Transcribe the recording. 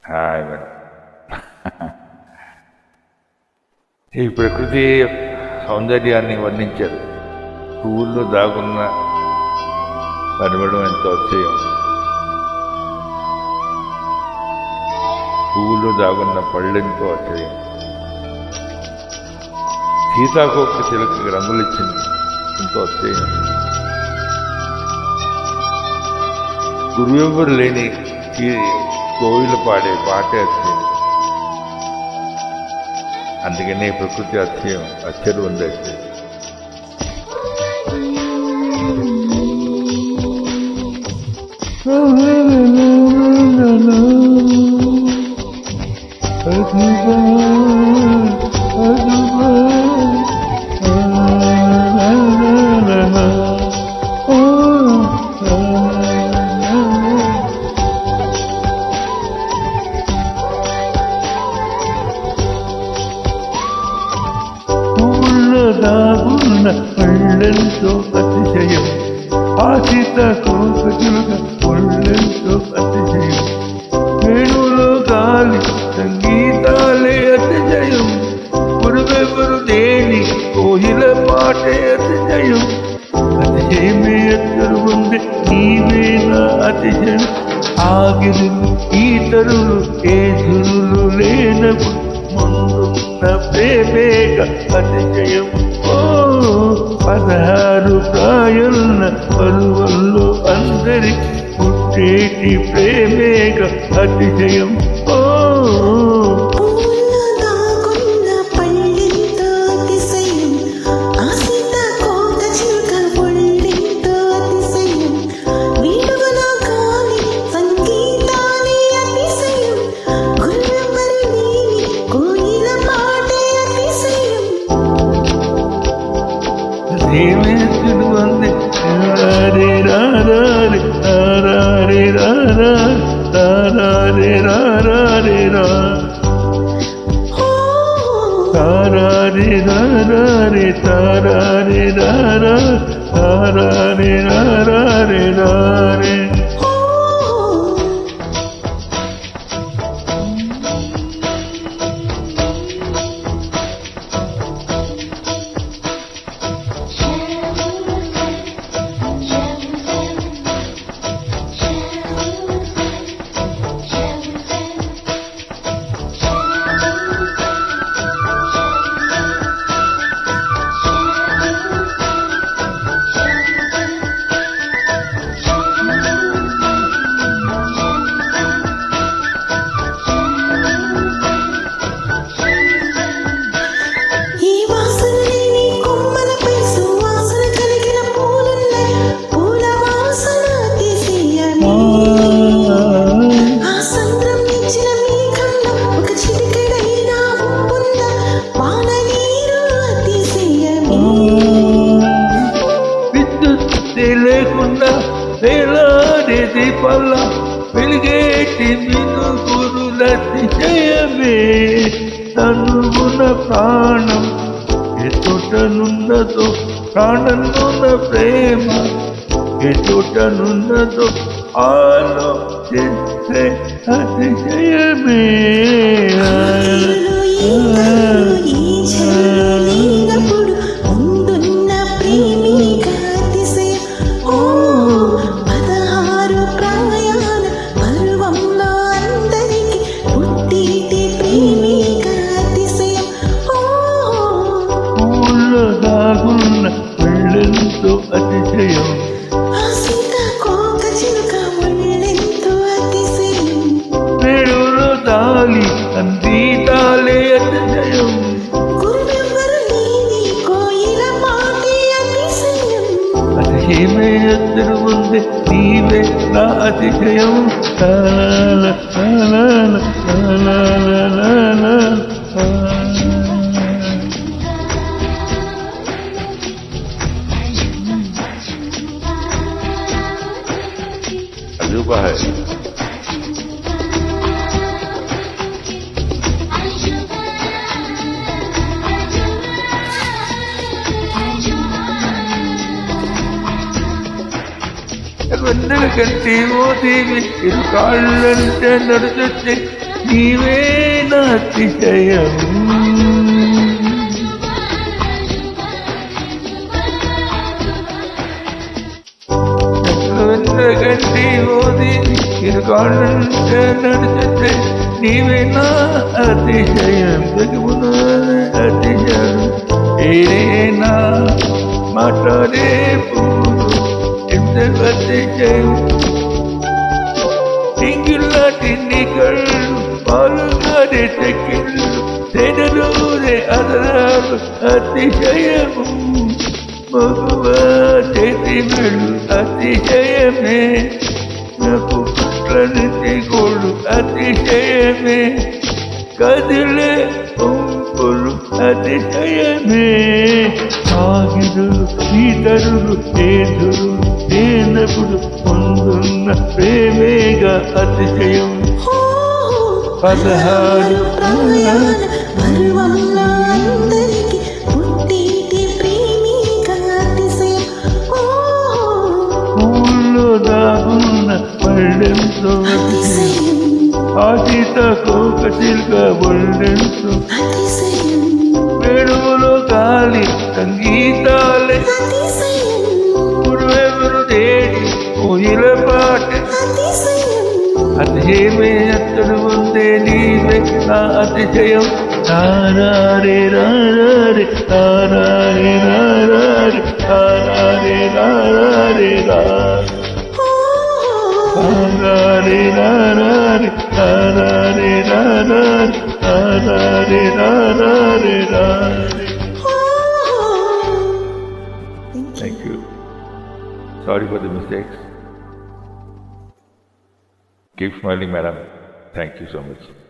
Hi madam. ఈ ప్రకృతి సౌందర్యాన్ని వర్ణించారు. పువ్వుల్లో దాగున్న పరిమళం ఎంతో అతిశయం, పువ్వుల్లో దాగున్న పళ్ళెంతో అతిశయం, సీతాకోక చిలకకి రంగులిచ్చింది ఎంతో అతిశయం, గురువెవ్వరు లేని కోవిలు పాడే పాటే అతిశయం. అందుకనే ప్రకృతి అతిశయం, అచ్చరు ఉంది అతిశయం. దాగున్న పళ్ళెంతో అతిశయం, ఆశిత కోకచులుగా పళ్ళెంతో అతిశయం, వేణులో గాలి సంగీతాలే అతిశయం, గురువెవరు లేని కోయిల పాటే అతిశయం. అతిశయమే ఎత్తరు ఉంది నీవే నా అతిశయం. ఆగిరులు ఈతరులు ఏదురులు లేనప్పుడు ముందున్న ప్రేమేగ అతిశయం. 16 ప్రాయున్న పరువల్లో అందరికి పుట్టేటి ప్రేమేగ అతిశయం. దేవేంద్రుడు వందే రే రారే రారే రారే రారే రారే రారే రారే రారే రారే రారే. లేకుండా వేలాడే దీపాల వెలిగేటి మినుగురుల అతిశయమే. తనువున ప్రాణం ఎతోటనున్నదో, ప్రాణంలోన ప్రేమ ఎతోటనున్నదో ఆలోచిస్తే అతిశయమే. దాగున్న పళ్ళెంతో అతిశయం, వేణులో దాలి సంగీతాలే అతిశయం. అతిశయమే ఎదురు ఉంది నీవే నా అతిశయం. अजूबा है. वंदे వెన్నెల కంటే ఓ దేవి ఇరు కాళ్ళంటే నడుచొచ్చే నీవే నా అతిశయము వెన్నెల కంటే ఓ దేవి ఇరు కాళ్ళంటే నడుచొచ్చే నీవే నా అతిశయం అతిశయం ఏనా మాట్లాడే పూలు ఎంత అతిశయం ఇంగిలాంటి నీ కళ్ళు పాలుగానే తెక్కిళ్ళు తెనలూరే అదరాలు అతిశయము మగువ చేతి మెళ్ళు అతిశయమే నాకు పుట్ల నుంచి గోళ్ళు అతిశయమే కదిలే పుంపులు అతిశయమే ఆగిరులు ఈతరులు ఏదురు ఏనప్పుడు పొందున్న ప్రేమేగా అతిశయం 16 ఊళ్ళో దాగున్న పళ్ళెంతో అతిశయం ఆశిత కోక చిల్క ఒళ్ళెంతో వేడువలో గాలి సంగీతాలే పురువెవరు దేడి కోయిల పాట అతిశయమే అతడు ఉందే నీవే నా అతిశయం రారే రారే రారే రారే రారే రారే రారే రారే రారే రారే రారే రారే. Thank you. Sorry for the mistakes. Keep smiling, madam. Thank you so much.